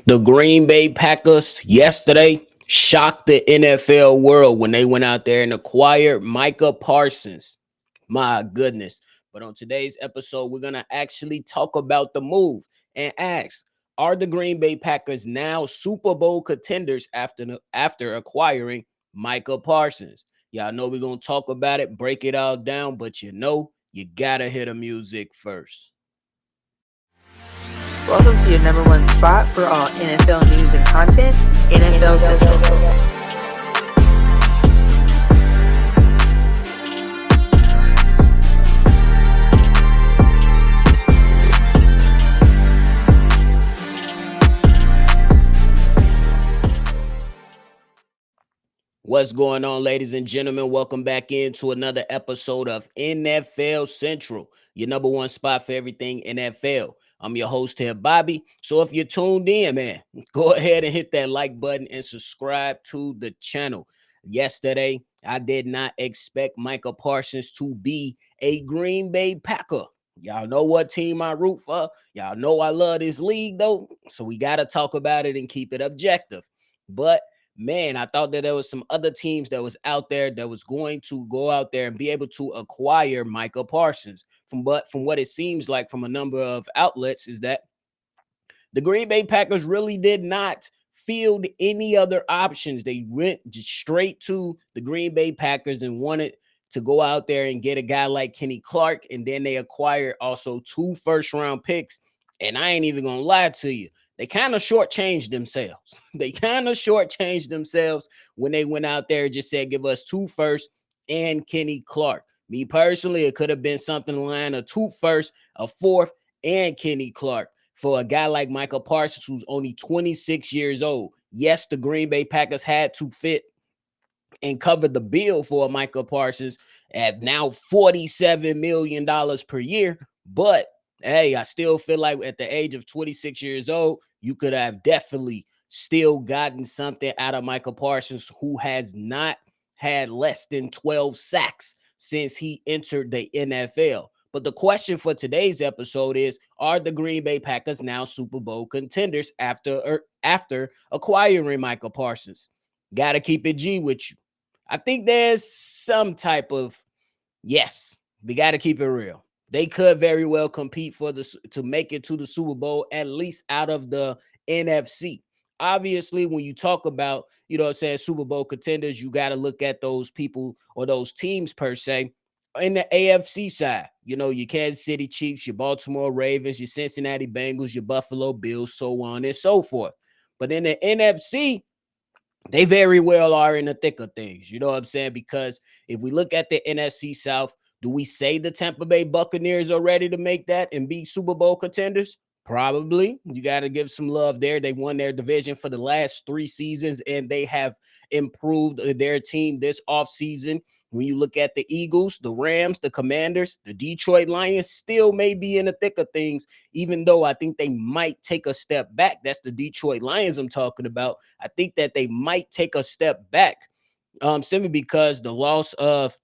The Green Bay Packers yesterday shocked the NFL world when they went out there and acquired Micah Parsons. My goodness. But on today's episode, we're going to actually talk about the move and ask, are the Green Bay Packers now Super Bowl contenders after acquiring Micah Parsons? Y'all know we're going to talk about it, break it all down, but you got to hit the music first. Welcome to your number one spot for all NFL news and content, NFL Central. What's going on, ladies and gentlemen? Welcome back into another episode of NFL Central, your number one spot for everything NFL. I'm your host here, Bobby. So if you're tuned in, man, go ahead and hit that like button and subscribe to the channel. Yesterday, I did not expect Micah Parsons to be a Green Bay Packer. Y'all know what team I root for. Y'all know I love this league, though. So we got to talk about it and keep it objective. But man, I thought that there was some other teams that was out there that was going to go out there and be able to acquire Micah Parsons. From what it seems like from a number of outlets is that the Green Bay Packers really did not field any other options. They went straight to the Green Bay Packers and wanted to go out there and get a guy like Kenny Clark, and then they acquired also 2 first-round picks. And I ain't even gonna lie to you, they kind of shortchanged themselves. They kind of shortchanged themselves when they went out there and just said, give us 2 firsts and Kenny Clark. Me personally, it could have been something in the line of 2 firsts, a 4th, and Kenny Clark for a guy like Micah Parsons, who's only 26 years old. Yes, the Green Bay Packers had to fit and cover the bill for Micah Parsons at now $47 million per year. But hey, I still feel like at the age of 26 years old, you could have definitely still gotten something out of Micah Parsons, who has not had less than 12 sacks since he entered the NFL. But the question for today's episode is, are the Green Bay Packers now Super Bowl contenders after acquiring Micah Parsons? Got to keep it G with you. I think there's some type of, yes, we got to keep it real. They could very well compete to make it to the Super Bowl, at least out of the NFC. Obviously, when you talk about, Super Bowl contenders, you got to look at those people or those teams per se. In the AFC side, your Kansas City Chiefs, your Baltimore Ravens, your Cincinnati Bengals, your Buffalo Bills, so on and so forth. But in the NFC, they very well are in the thick of things. You know what I'm saying? Because if we look at the NFC South, do we say the Tampa Bay Buccaneers are ready to make that and be Super Bowl contenders? Probably. You got to give some love there. They won their division for the last 3 seasons, and they have improved their team this offseason. When you look at the Eagles, the Rams, the Commanders, the Detroit Lions still may be in the thick of things, even though I think they might take a step back. That's the Detroit Lions I'm talking about. I think that they might take a step back simply because the loss of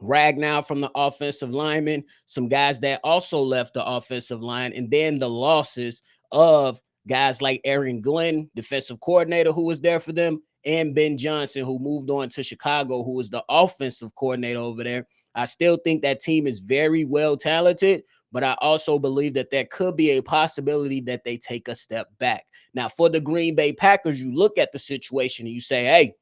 Ragnow from the offensive lineman, some guys that also left the offensive line, and then the losses of guys like Aaron Glenn, defensive coordinator, who was there for them, and Ben Johnson, who moved on to Chicago, who was the offensive coordinator over there. I still think that team is very well talented, but I also believe that there could be a possibility that they take a step back. Now, for the Green Bay Packers, you look at the situation and you say, hey,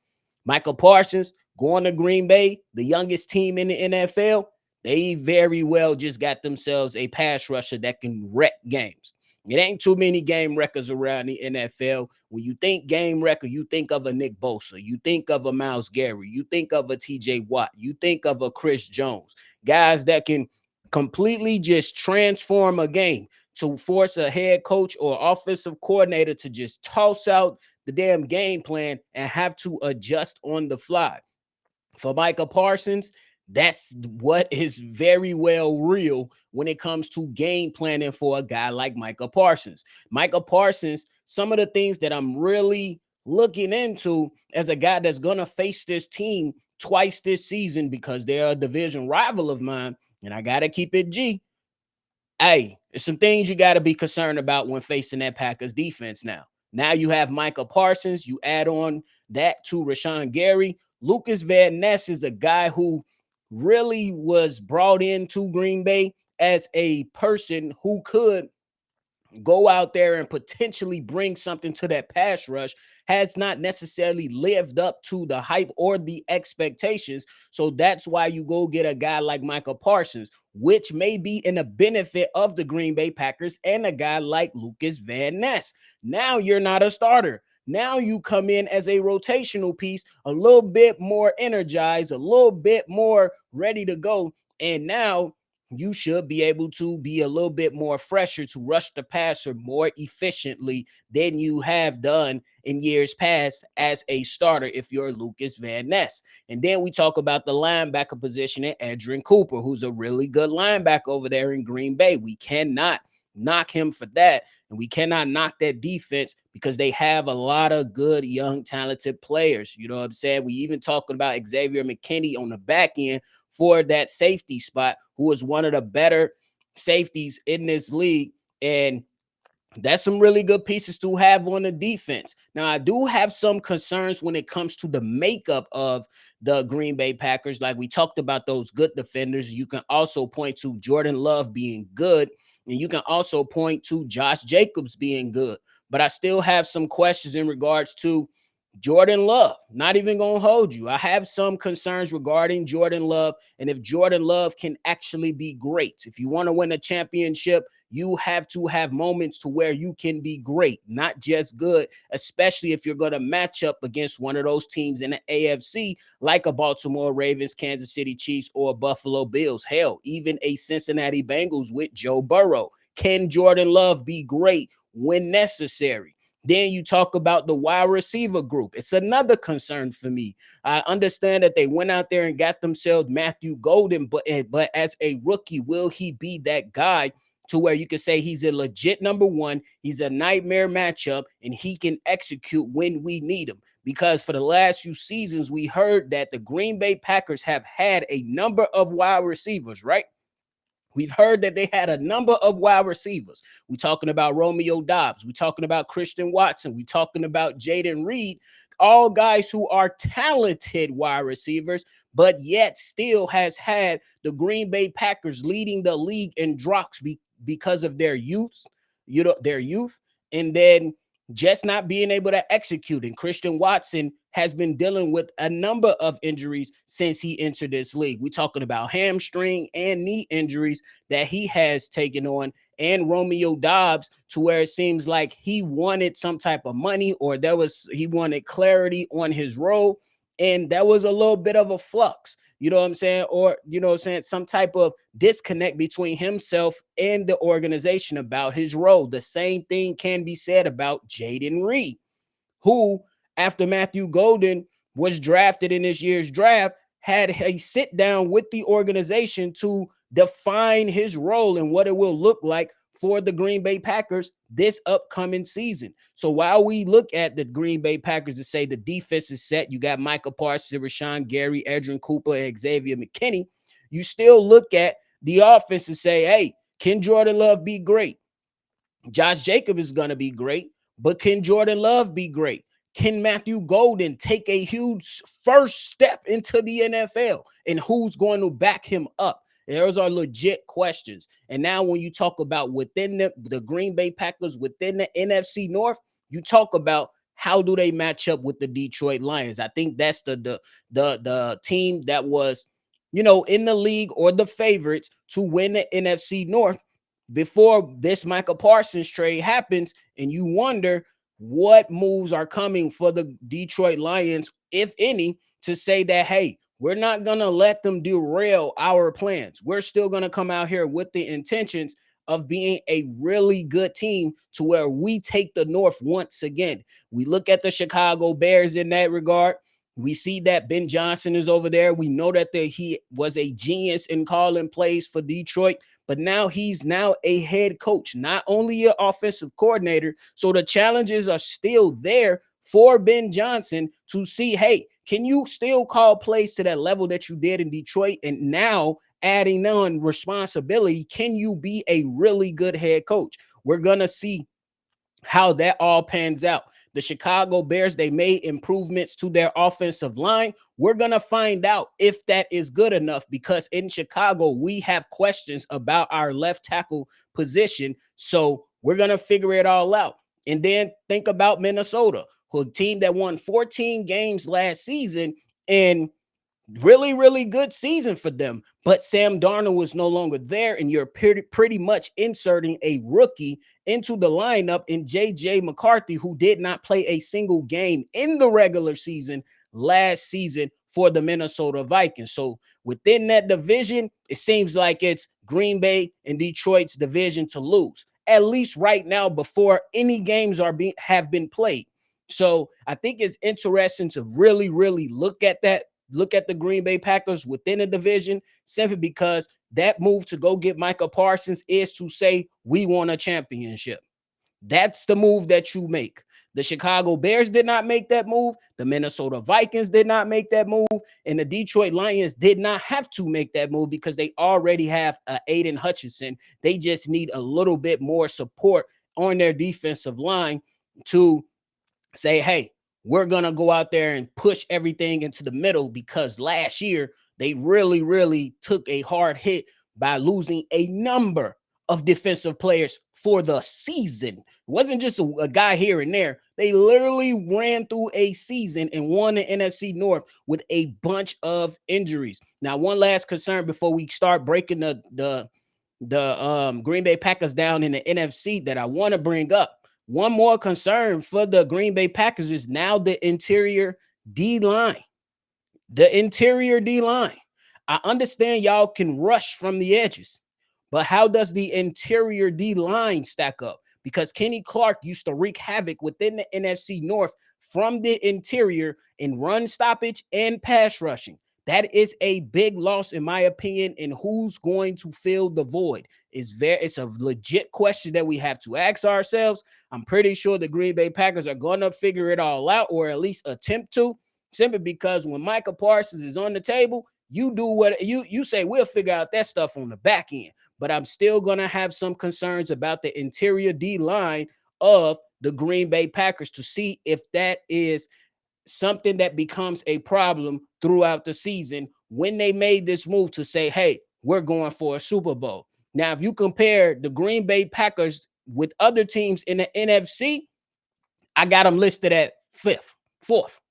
Micah Parsons going to Green Bay, the youngest team in the NFL, they very well just got themselves a pass rusher that can wreck games. It ain't too many game wreckers around the NFL. When you think game wrecker, you think of a Nick Bosa, you think of a Myles Garrett, you think of a TJ Watt, you think of a Chris Jones, guys that can completely just transform a game to force a head coach or offensive coordinator to just toss out the damn game plan and have to adjust on the fly. For Micah Parsons, that's what is very well real when it comes to game planning for a guy like Micah Parsons. Micah Parsons, some of the things that I'm really looking into as a guy that's going to face this team twice this season because they're a division rival of mine, and I got to keep it G. Hey, there's some things you got to be concerned about when facing that Packers defense now. Now you have Micah Parsons. You add on that to Rashawn Gary. Lucas Van Ness is a guy who really was brought into Green Bay as a person who could go out there and potentially bring something to that pass rush, has not necessarily lived up to the hype or the expectations. So that's why you go get a guy like Micah Parsons, which may be in the benefit of the Green Bay Packers, and a guy like Lucas Van Ness. Now you're not a starter. Now you come in as a rotational piece, a little bit more energized, a little bit more ready to go. And now you should be able to be a little bit more fresher to rush the passer more efficiently than you have done in years past as a starter if you're Lucas Van Ness. And then we talk about the linebacker position at Edrin Cooper, who's a really good linebacker over there in Green Bay. We cannot knock him for that. And we cannot knock that defense because they have a lot of good, young, talented players. You know what I'm saying? We even talking about Xavier McKinney on the back end for that safety spot, who is one of the better safeties in this league. And that's some really good pieces to have on the defense. Now, I do have some concerns when it comes to the makeup of the Green Bay Packers. Like we talked about those good defenders. You can also point to Jordan Love being good, and you can also point to Josh Jacobs being good. But I still have some questions in regards to Jordan Love. Not even going to hold you. I have some concerns regarding Jordan Love and if Jordan Love can actually be great. If you want to win a championship, you have to have moments to where you can be great, not just good, especially if you're going to match up against one of those teams in the AFC, like a Baltimore Ravens, Kansas City Chiefs, or Buffalo Bills. Hell, even a Cincinnati Bengals with Joe Burrow. Can Jordan Love be great when necessary? Then you talk about the wide receiver group. It's another concern for me. I understand that they went out there and got themselves Matthew Golden, but as a rookie, will he be that guy to where you can say he's a legit number one, he's a nightmare matchup, and he can execute when we need him? Because for the last few seasons, we heard that the Green Bay Packers have had a number of wide receivers, right? We've heard that they had a number of wide receivers. We're talking about Romeo Doubs. We're talking about Christian Watson. We're talking about Jaden Reed. All guys who are talented wide receivers, but yet still has had the Green Bay Packers leading the league in drops because of their youth, their youth, and then just not being able to execute. And Christian Watson has been dealing with a number of injuries since he entered this league. We're talking about hamstring and knee injuries that he has taken on, and Romeo Doubs, to where it seems like he wanted some type of money, or he wanted clarity on his role, and that was a little bit of a flux. You know what I'm saying? Or, you know what I'm saying? Some type of disconnect between himself and the organization about his role. The same thing can be said about Jaden Reed, who, after Matthew Golden was drafted in this year's draft, had a sit down with the organization to define his role and what it will look like for the Green Bay Packers this upcoming season. So while we look at the Green Bay Packers to say the defense is set, you got Micah Parsons, Rashawn Gary, Edrin Cooper, and Xavier McKinney, you still look at the offense and say, hey, can Jordan Love be great? Josh Jacobs is going to be great, but can Jordan Love be great? Can Matthew Golden take a huge first step into the NFL? And who's going to back him up? Those are legit questions. And now when you talk about within the Green Bay Packers, within the NFC North, you talk about how do they match up with the Detroit Lions. I think that's the team that was, in the league or the favorites to win the NFC North before this Micah Parsons trade happens. And you wonder what moves are coming for the Detroit Lions, if any, to say that, hey, we're not going to let them derail our plans. We're still going to come out here with the intentions of being a really good team to where we take the North once again. We look at the Chicago Bears in that regard. We see that Ben Johnson is over there. We know that he was a genius in calling plays for Detroit, but now he's a head coach, not only an offensive coordinator. So the challenges are still there for Ben Johnson to see, hey, can you still call plays to that level that you did in Detroit? And now adding on responsibility, can you be a really good head coach? We're going to see how that all pans out. The Chicago Bears, they made improvements to their offensive line. We're going to find out if that is good enough, because in Chicago, we have questions about our left tackle position. So we're going to figure it all out. And then think about Minnesota, who a team that won 14 games last season, and really, really good season for them. But Sam Darnold was no longer there, and you're pretty much inserting a rookie into the lineup in J.J. McCarthy, who did not play a single game in the regular season last season for the Minnesota Vikings. So within that division, it seems like it's Green Bay and Detroit's division to lose, at least right now, before any games have been played. So I think it's interesting to really, really look at that, look at the Green Bay Packers within the division, simply because that move to go get Micah Parsons is to say, we want a championship. That's the move that you make. The Chicago Bears did not make that move. The Minnesota Vikings did not make that move. And the Detroit Lions did not have to make that move because they already have Aiden Hutchinson. They just need a little bit more support on their defensive line to say, hey, we're going to go out there and push everything into the middle, because last year they really, really took a hard hit by losing a number of defensive players for the season. It wasn't just a guy here and there. They literally ran through a season and won the NFC North with a bunch of injuries. Now, one last concern before we start breaking the Green Bay Packers down in the NFC that I want to bring up. One more concern for the Green Bay Packers is now the interior D line. The interior D line. I understand y'all can rush from the edges, but how does the interior D line stack up? Because Kenny Clark used to wreak havoc within the NFC North from the interior in run stoppage and pass rushing. That is a big loss, in my opinion. And who's going to fill the void? It's a legit question that we have to ask ourselves. I'm pretty sure the Green Bay Packers are going to figure it all out, or at least attempt to, simply because when Micah Parsons is on the table, you do what you say, we'll figure out that stuff on the back end. But I'm still going to have some concerns about the interior D line of the Green Bay Packers to see if that is something that becomes a problem throughout the season when they made this move to say, hey, we're going for a Super Bowl. Now, if you compare the Green Bay Packers with other teams in the NFC, I got them listed at fourth.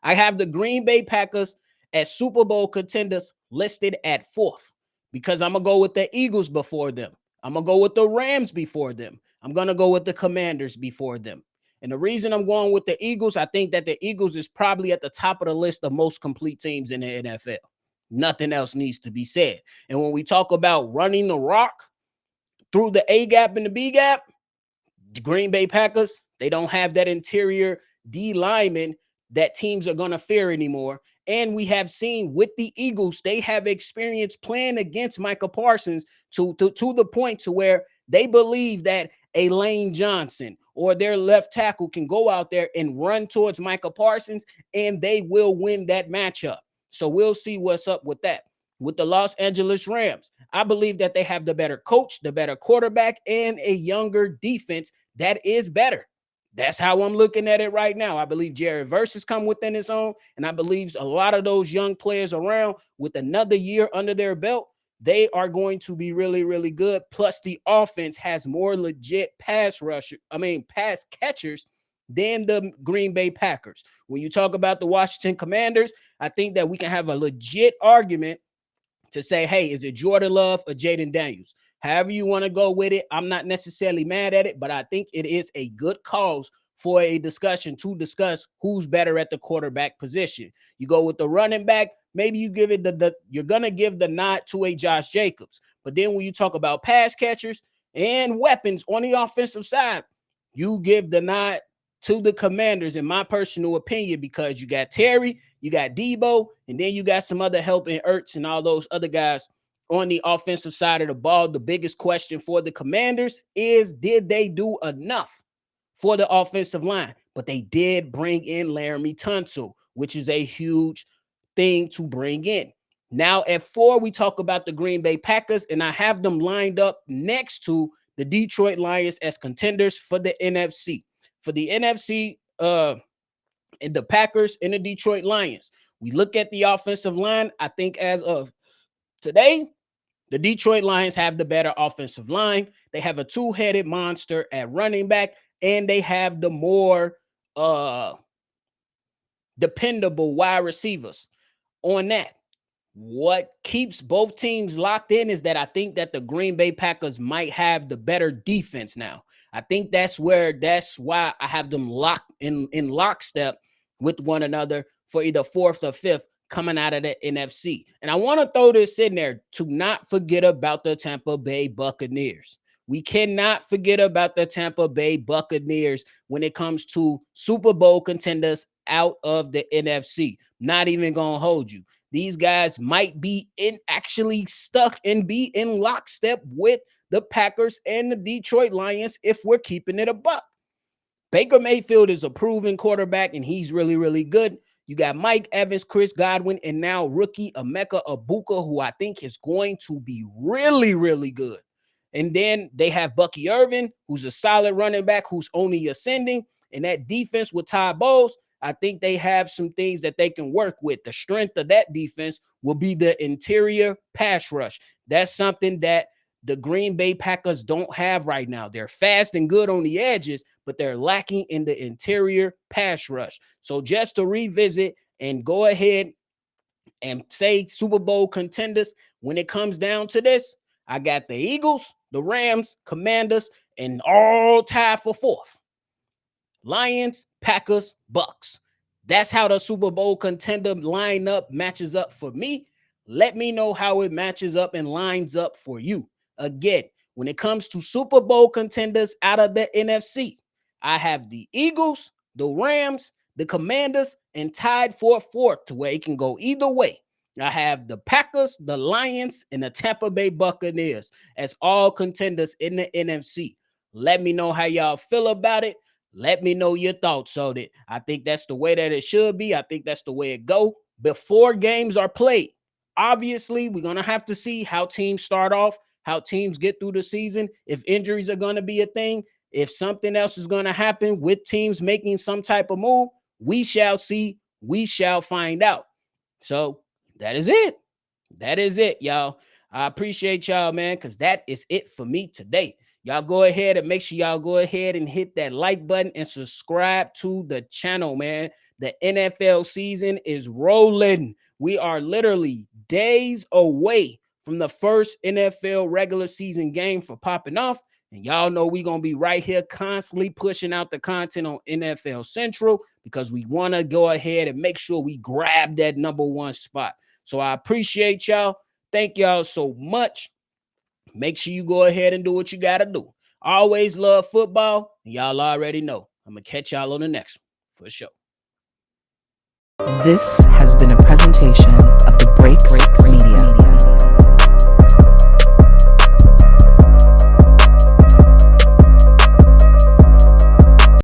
I have the Green Bay Packers as Super Bowl contenders listed at fourth, because I'm going to go with the Eagles before them. I'm going to go with the Rams before them. I'm going to go with the Commanders before them. And the reason I'm going with the Eagles, I think that the Eagles is probably at the top of the list of most complete teams in the NFL. Nothing else needs to be said. And when we talk about running the rock through the A gap and the B gap, the Green Bay Packers, they don't have that interior D lineman that teams are going to fear anymore. And we have seen with the Eagles, they have experience playing against Micah Parsons to the point to where they believe that a Lane Johnson or their left tackle can go out there and run towards Micah Parsons, and they will win that matchup. So we'll see what's up with that. With the Los Angeles Rams, I believe that they have the better coach, the better quarterback, and a younger defense that is better. That's how I'm looking at it right now. I believe Jared Verse has come within his own, and I believe a lot of those young players around with another year under their belt, they are going to be really, really good. Plus, the offense has more legit pass catchers than the Green Bay Packers. When you talk about the Washington Commanders, I think that we can have a legit argument to say, hey, is it Jordan Love or Jaden Daniels? However you want to go with it, I'm not necessarily mad at it, but I think it is a good cause for a discussion to discuss who's better at the quarterback position. You go with the running back, maybe you give it you're going to give the nod to a Josh Jacobs. But then when you talk about pass catchers and weapons on the offensive side, you give the nod to the Commanders, in my personal opinion, because you got Terry, you got Debo, and then you got some other help in Ertz and all those other guys on the offensive side of the ball. The biggest question for the Commanders is, did they do enough for the offensive line? But they did bring in Laramie Tunsil, which is a huge thing to bring in. Now at 4, we talk about the Green Bay Packers, and I have them lined up next to the Detroit Lions as contenders for the NFC. For the NFC, and the Packers and the Detroit Lions. We look at the offensive line. I think as of today, the Detroit Lions have the better offensive line. They have a two-headed monster at running back, and they have the more dependable wide receivers on that. What keeps both teams locked in is that I think that the Green Bay Packers might have the better defense now. I think that's why I have them locked in lockstep with one another for either fourth or fifth coming out of the NFC. And I want to throw this in there to not forget about the Tampa Bay Buccaneers. We cannot forget about the Tampa Bay Buccaneers when it comes to Super Bowl contenders out of the NFC. Not even gonna hold you. These guys might be actually stuck and be in lockstep with the Packers and the Detroit Lions if we're keeping it a buck. Baker Mayfield is a proven quarterback, and he's really, really good. You got Mike Evans, Chris Godwin, and now rookie Emeka Egbuka, who I think is going to be really, really good. And then they have Bucky Irvin, who's a solid running back who's only ascending. And that defense with Ty Bowles, I think they have some things that they can work with. The strength of that defense will be the interior pass rush. That's something that the Green Bay Packers don't have right now. They're fast and good on the edges, but they're lacking in the interior pass rush. So just to revisit and go ahead and say Super Bowl contenders, when it comes down to this, I got the Eagles, the Rams, Commanders, and all tied for fourth. Lions, Packers, Bucks. That's how the Super Bowl contender lineup matches up for me. Let me know how it matches up and lines up for you. Again, when it comes to Super Bowl contenders out of the NFC, I have the Eagles, the Rams, the Commanders, and tied for fourth to where it can go either way. I have the Packers, the Lions, and the Tampa Bay Buccaneers as all contenders in the NFC. Let me know how y'all feel about it. Let me know your thoughts on it. I think that's the way that it should be. I think that's the way it go before games are played. Obviously, we're going to have to see how teams start off, how teams get through the season, if injuries are going to be a thing, if something else is going to happen with teams making some type of move. We shall see. We shall find out. So that is it. That is it, y'all. I appreciate y'all, man, because that is it for me today. Y'all go ahead and make sure y'all go ahead and hit that like button and subscribe to the channel, man. The NFL season is rolling. We are literally days away from the first NFL regular season game for popping off. And y'all know we're going to be right here constantly pushing out the content on NFL Central because we want to go ahead and make sure we grab that number one spot. So I appreciate y'all. Thank y'all so much. Make sure you go ahead and do what you got to do. Always love football. And y'all already know. I'm going to catch y'all on the next one for sure. This has been a presentation of the Breaks